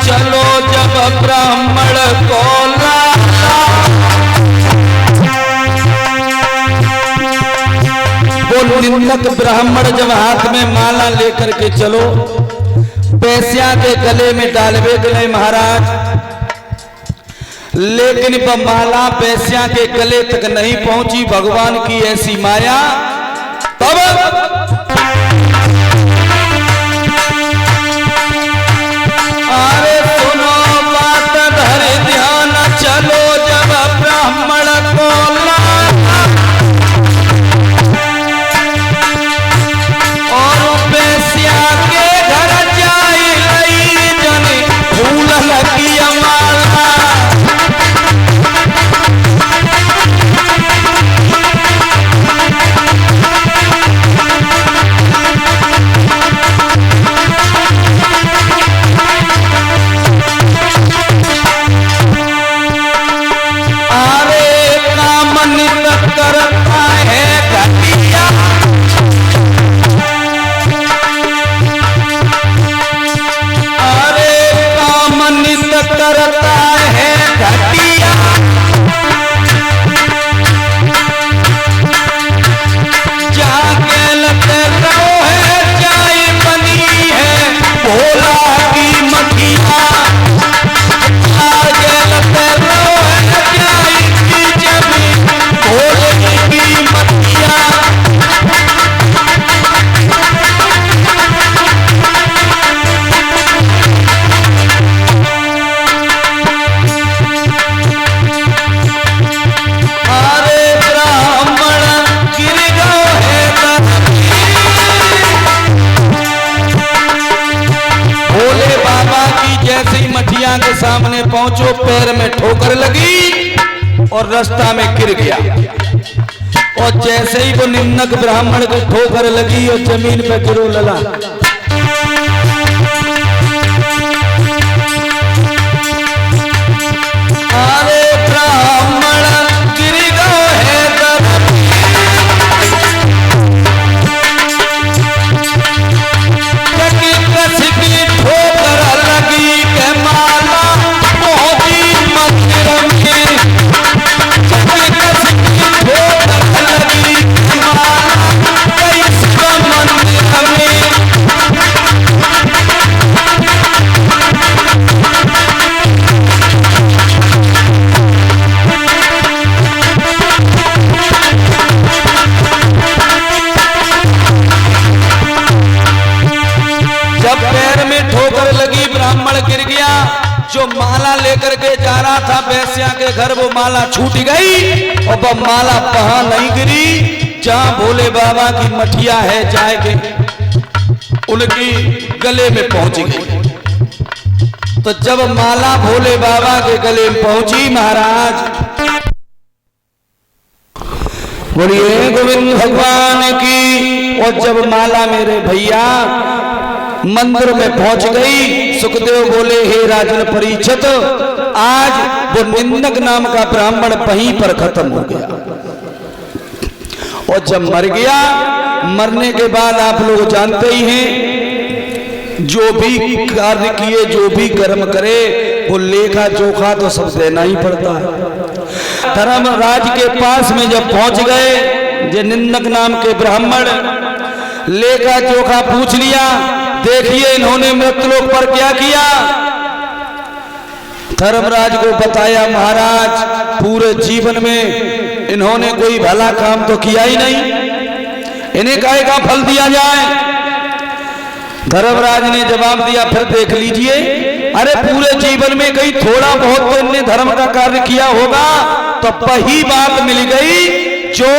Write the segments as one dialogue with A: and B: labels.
A: चलो जब ब्राह्मण को लाला। वो निंदक ब्राह्मण जब हाथ में माला लेकर के चलो, बेस्या के गले में डालवे गले महाराज, लेकिन वह माला बेस्या के गले तक नहीं पहुंची। भगवान की ऐसी माया। तब अरे सुनो बात धरे ध्यान, चलो जब ब्राह्मण को लाला। और बेस्या के घर जाई लई जने फूल लगी माला। करता है घटिया, अरे काम नित करता है घटिया। जाके लते रहो है चाय बनी है भोला की मठिया। जाके लते रहो है चाय की जमीन भोले की मठिया। अरे ब्राह्मण गिर गए है भोले बाबा की। जैसे ही मठिया के सामने पहुंचो, पैर में ठोकर लगी और रास्ता में गिर गया। और जैसे ही वो निम्नक ब्राह्मण को ठोकर लगी और जमीन पे गिरो लला। अरे ब्राह्मण गिर गए है कस की ठोकर लगी के माला पहुंची मंदिर में। कस की ठोकर लगी माला कैसे मंदिर में। जब पैर में ठोकर लगी, ब्राह्मण गिर गया। जो माला लेकर के जा रहा था बेस्या के घर, वो माला छूट गई और वह माला वहां नहीं गिरी जहां भोले बाबा की मठिया है, जाके उनकी गले में पहुंच गई। तो जब माला भोले बाबा के गले में पहुंची महाराज, बोलिए गोविंद भगवान की। और जब माला मेरे भैया मंदिर में पहुंच गई, सुखदेव बोले हे राजन परीक्षित, आज वो निंदक नाम का ब्राह्मण वहीं पर खत्म हो गया। और जब मर गया, मरने के बाद आप लोग जानते ही हैं, जो भी कार्य किए, जो भी कर्म करे, वो लेखा जोखा तो सब देना ही पड़ता है। धर्मराज के पास में जब पहुंच गए, जो निंदक नाम के ब्राह्मण, लेखा जोखा पूछ लिया। देखिए इन्होंने मृत्युलोक पर क्या किया। धर्मराज को बताया महाराज, पूरे जीवन में इन्होंने कोई भला काम तो किया ही नहीं, इन्हें काहे का फल दिया जाए। धर्मराज ने जवाब दिया, फिर देख लीजिए, अरे पूरे जीवन में कहीं थोड़ा बहुत तो इनने धर्म का कार्य किया होगा। तो वही बात मिल गई जो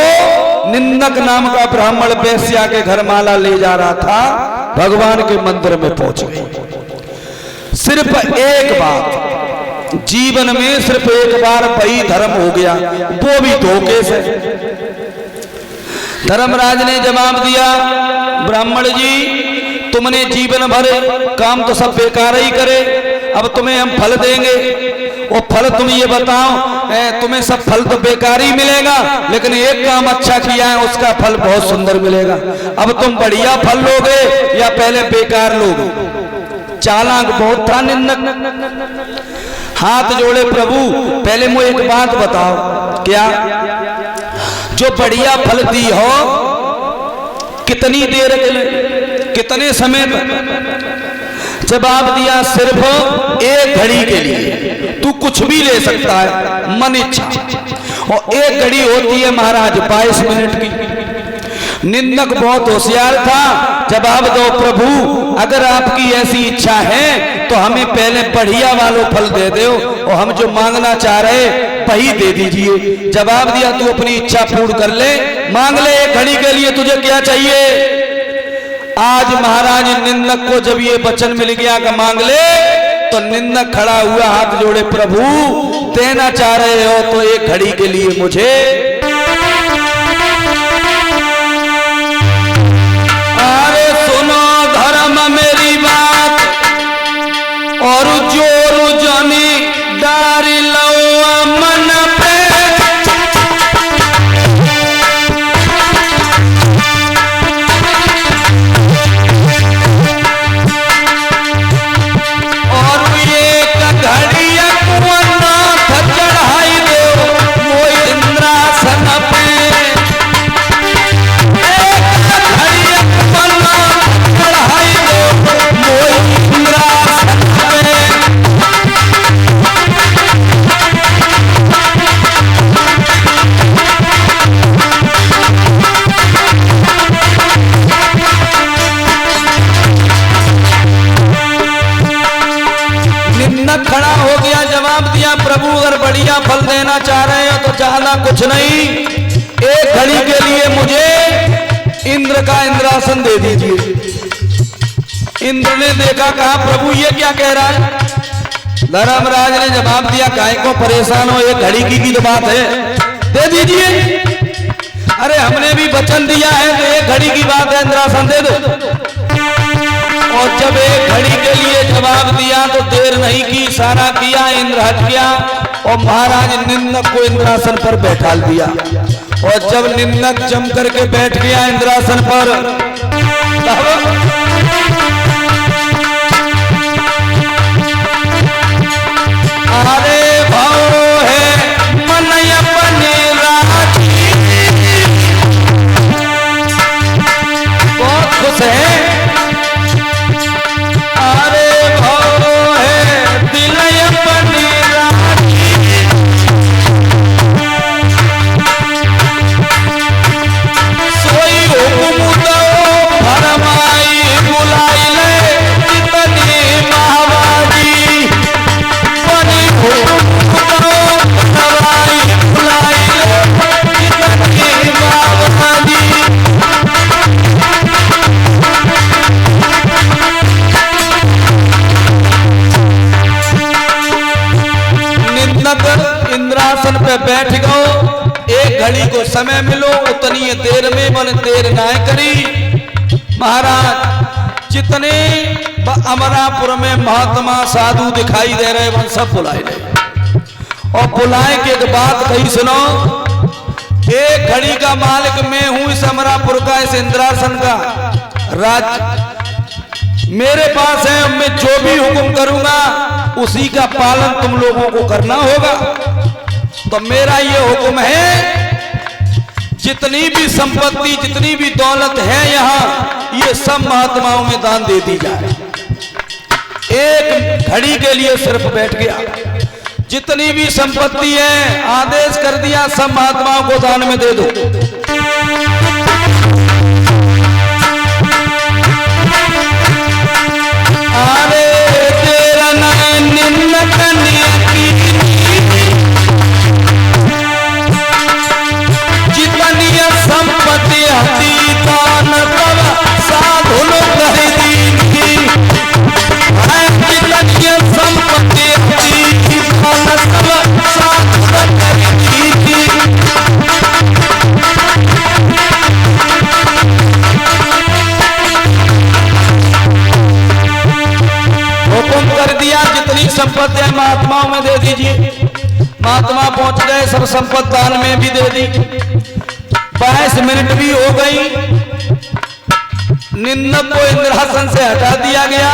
A: निंदक नाम का ब्राह्मण बेस्या के घर माला ले जा रहा था, भगवान के मंदिर में पहुंच गए। सिर्फ एक बात, जीवन में सिर्फ एक बार वही धर्म हो गया, वो भी धोखे से। धर्मराज ने जवाब दिया, ब्राह्मण जी तुमने जीवन भर काम तो सब बेकार ही करे, अब तुम्हें हम फल देंगे। वो फल तुम ये बताओ, तुम्हें सब फल तो बेकार ही मिलेगा, लेकिन एक काम अच्छा किया है उसका फल बहुत सुंदर मिलेगा। अब तुम बढ़िया फल लोगे या पहले बेकार लोगे? चालाक बहुत था निंदक। हाथ जोड़े प्रभु पहले मुझे एक बात बताओ, क्या जो बढ़िया फल दी हो कितनी देर के लिए, कितने समय तक? जवाब दिया सिर्फ 1 घड़ी के लिए। तू कुछ भी ले सकता है मन इच्छा, और 1 घड़ी होती है महाराज 22 मिनट की। निंदक बहुत होशियार था, जवाब दो प्रभु अगर आपकी ऐसी इच्छा है तो हमें पहले बढ़िया वालों फल दे दो, और हम जो मांगना चाह रहे वही दे दीजिए। जवाब दिया तू अपनी इच्छा पूर्ण कर ले, मांग ले 1 घड़ी के लिए तुझे क्या चाहिए। आज महाराज निंदक को जब ये वचन मिल गया कि मांग ले, तो निंदक खड़ा हुआ हाथ जोड़े, प्रभु देना चाह रहे हो तो 1 घड़ी के लिए मुझे। अरे सुनो धर्म मेरी बात, और जोर जानी डारी लो मन पे। और एक घड़िया कुआं चढ़ाई दो वो इंद्रासन पे। खड़ा हो गया, जवाब दिया प्रभु अगर बढ़िया फल देना चाह रहे हो तो ज्यादा कुछ नहीं, 1 घड़ी के लिए मुझे इंद्र का इंद्रासन दे दीजिए। इंद्र ने देखा, कहा प्रभु ये क्या कह रहा है। धर्मराज ने जवाब दिया काहे को परेशान हो, 1 घड़ी की तो बात है, दे दीजिए। अरे हमने भी वचन दिया है तो 1 घड़ी की बात है, इंद्रासन दे दो। और जब 1 घड़ी के लिए जवाब दिया तो देर नहीं की, इशारा किया, इंद्र हट गया और महाराज निंदक को इंद्रासन पर बैठा दिया। और जब निंदक जम करके बैठ गया इंद्रासन पर, अरे भाव है मन अपने राजी, बहुत खुश है। इंद्रासन पे बैठ गो, 1 घड़ी को समय मिलो, उतनी देर में मन देर ना करी। महाराज जितने अमरापुर में महात्मा साधु दिखाई दे रहे वन सब बुलाए गए, और बुलाए के बात कही सुनो, 1 घड़ी का मालिक मैं हूं इस अमरापुर का, इस इंद्रासन का राज मेरे पास है। मैं जो भी हुक्म करूंगा उसी का पालन तुम लोगों को करना होगा। तो मेरा ये हुक्म है, जितनी भी संपत्ति जितनी भी दौलत है यहाँ, ये सब महात्माओं में दान दे दी जाए। 1 घड़ी के लिए सिर्फ बैठ गया, जितनी भी संपत्ति है आदेश कर दिया सब महात्माओं को दान में दे दो। अरे तेरा निंदक जितनी संपत्ति हती दान सब साधु कर दी, जितनी संपत्ति हती दान सब साधु कर दी। हुक्म कर दिया जितनी संपत्ति है महात्माओं में दे दीजिए। महात्मा पहुंच गए, सब संपत्ति दान में भी दे दी। 22 मिनट भी हो गई, निंदक को इंद्रासन से हटा दिया गया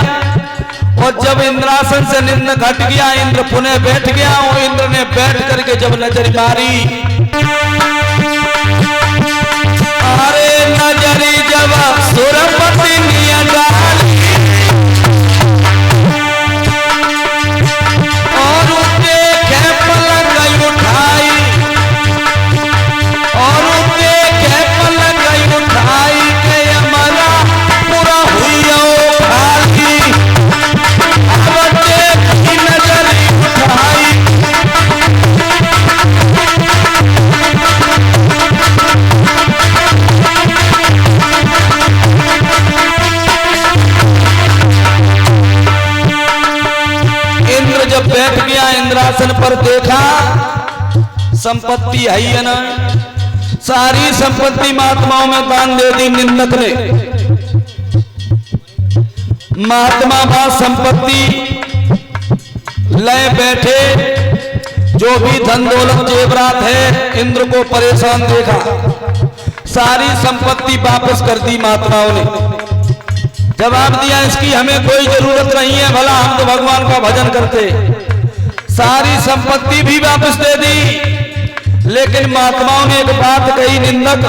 A: और जब इंद्रासन से निंदक हट गया, इंद्र पुनः बैठ गया और इंद्र ने बैठ करके जब नजर मारी, अरे नजरी जब सुरपति निया डाली और देखे पलक उठाई, और देखे पलक उठाई के हमारा पूरा हुई खाली, अब देखी नजरी उठाई, इंद्र जब बैठ गया इंद्रासन पर, देखा संपत्ति है ना, सारी संपत्ति महात्माओं में दान दे दी निंदक ने। महात्मा बा संपत्ति लय बैठे, जो भी धन दौलत जेवरात है, इंद्र को परेशान देखा, सारी संपत्ति वापस कर दी महात्माओं ने। जवाब दिया इसकी हमें कोई जरूरत नहीं है, भला हम तो भगवान का भजन करते। सारी संपत्ति भी वापस दे दी, लेकिन महात्माओं ने एक बात कही, निंदक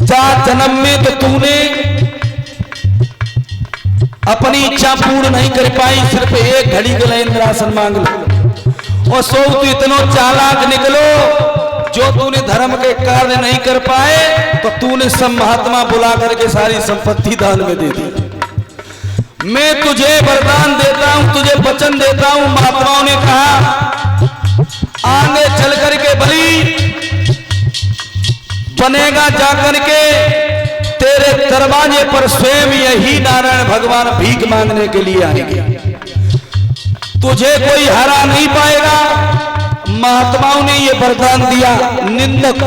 A: जा जन्म में तो तूने अपनी इच्छा पूर्ण नहीं कर पाई, सिर्फ एक घड़ी के लिए इंद्रासन मांग लो, और सो तू इतना चालाक निकलो, जो तूने धर्म के कार्य नहीं कर पाए तो तूने सब महात्मा बुला करके सारी संपत्ति दान में दे दी। मैं तुझे वरदान देता हूं, तुझे वचन देता हूं। महात्माओं ने कहा आगे चल करके बलि बनेगा, जाकर के तेरे दरवाजे पर स्वयं यही नारायण भगवान भीख मांगने के लिए आएंगे, तुझे कोई हरा नहीं पाएगा। महात्माओं ने ये वरदान दिया। निंदक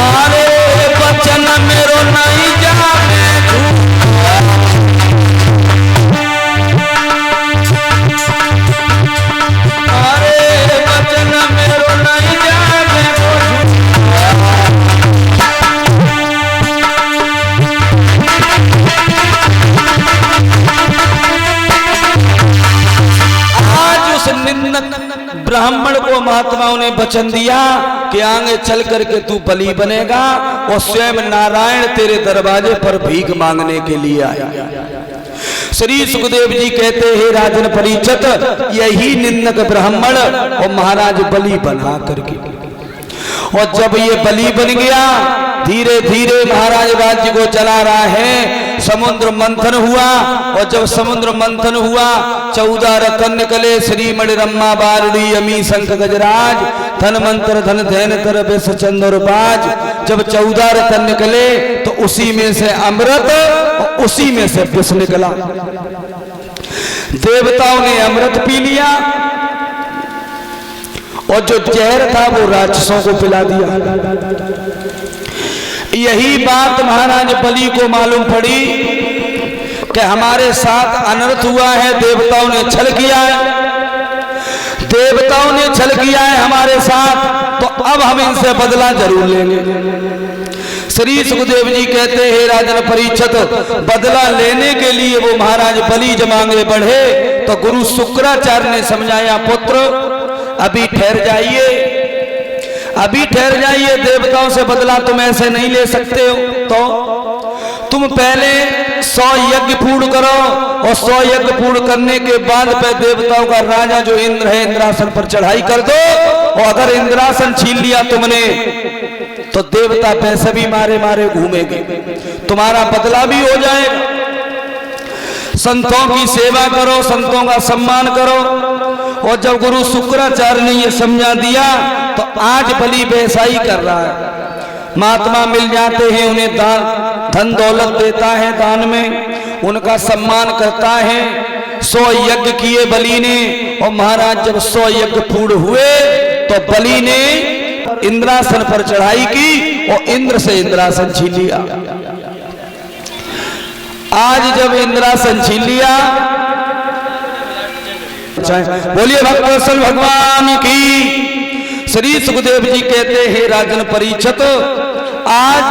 A: अरे वचन मेरो नहीं जाने, अरे वचन मेरो नहीं जाने, ब्राह्मण को महात्माओं ने वचन दिया कि आगे चल करके तू बलि बनेगा और स्वयं नारायण तेरे दरवाजे पर भीख मांगने के लिए आएगा। श्री सुखदेव जी कहते हैं राजन परीक्षित, यही निंदक ब्राह्मण और महाराज बलि बना करके, और जब ये बलि बन गया धीरे धीरे महाराज राज्य को चला रहा है। समुद्र मंथन हुआ, और जब समुद्र मंथन हुआ 14 रतन निकले, श्रीमणि रम्मा बारुड़ी अमी शंख गजराज, धन मंत्र धन धैन कर बेस चंदर बाज। जब 14 रतन निकले तो उसी में से अमृत और उसी में से विष निकला। देवताओं ने अमृत पी लिया और जो जहर था वो राक्षसों को पिला दिया। यही बात महाराज बलि को मालूम पड़ी कि हमारे साथ अनर्थ हुआ है, देवताओं ने छल किया है, देवताओं ने छल किया है हमारे साथ, तो अब हम इनसे बदला जरूर लेंगे। श्री सुखदेव जी कहते हैं राजन परीक्षित, बदला लेने के लिए वो महाराज बलि जब आगे बढ़े तो गुरु शुक्राचार्य ने समझाया, पुत्र अभी ठहर जाइए, अभी ठहर जाइए, देवताओं से बदला तुम ऐसे नहीं ले सकते हो, तो तुम पहले 100 यज्ञ पूर्ण करो, और 100 यज्ञ पूर्ण करने के बाद पे देवताओं का राजा जो इंद्र है इंद्रासन पर चढ़ाई कर दो, और अगर इंद्रासन छीन लिया तुमने तो देवता पैसे भी मारे मारे घूमेंगे, तुम्हारा बदला भी हो जाएगा। संतों की सेवा करो, संतों का सम्मान करो। और जब गुरु शुक्राचार्य ने ये समझा दिया तो आज बलि वैसा ही कर रहा है। महात्मा मिल जाते हैं, उन्हें दान धन दौलत देता है, दान में उनका सम्मान करता है। 100 यज्ञ किए बलि ने, और महाराज जब 100 यज्ञ पूर्ण हुए तो बलि ने इंद्रासन पर चढ़ाई की और इंद्र से इंद्रासन छीन लिया। आज जब इंद्रासन छीन लिया, बोलिए भक्तवत्सल भगवान की, श्री सुखदेव जी कहते हैं राजन परीक्षित, आज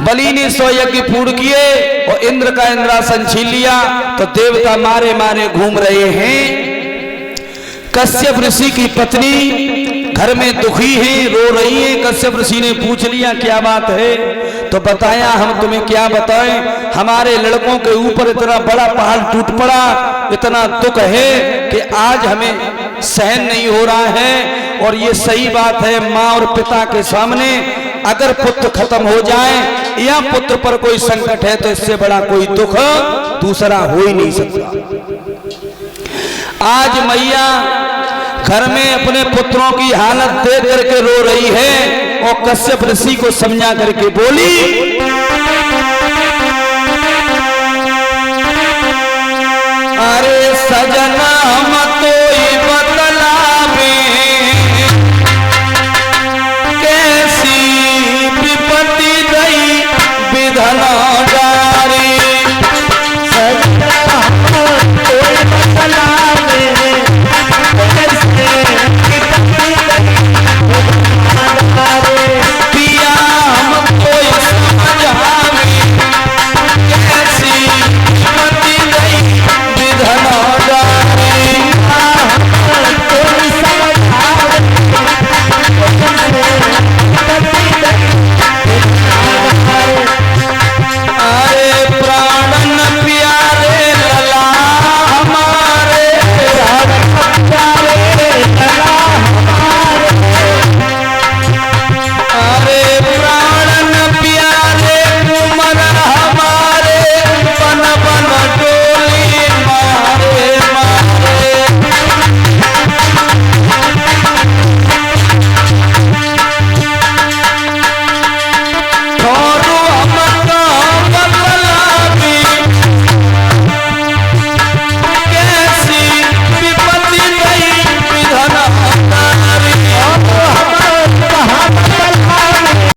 A: बलि ने 100 यज्ञ पूर्ण किए और इंद्र का इंद्रासन छीन लिया, तो देवता मारे मारे घूम रहे हैं। कश्यप ऋषि की पत्नी घर में दुखी है, रो रही है। कश्यप ऋषि ने पूछ लिया क्या बात है, तो बताया हम तुम्हें क्या बताएं, हमारे लड़कों के ऊपर इतना बड़ा पहाड़ टूट पड़ा, इतना दुख है कि आज हमें सहन नहीं हो रहा है। और ये सही बात है, माँ और पिता के सामने अगर पुत्र खत्म हो जाए या पुत्र पर कोई संकट है तो इससे बड़ा कोई दुख दूसरा हो ही नहीं सकता। आज मैया घर में अपने पुत्रों की हालत देख करके रो रही है और कश्यप ऋषि को समझा करके बोली, अरे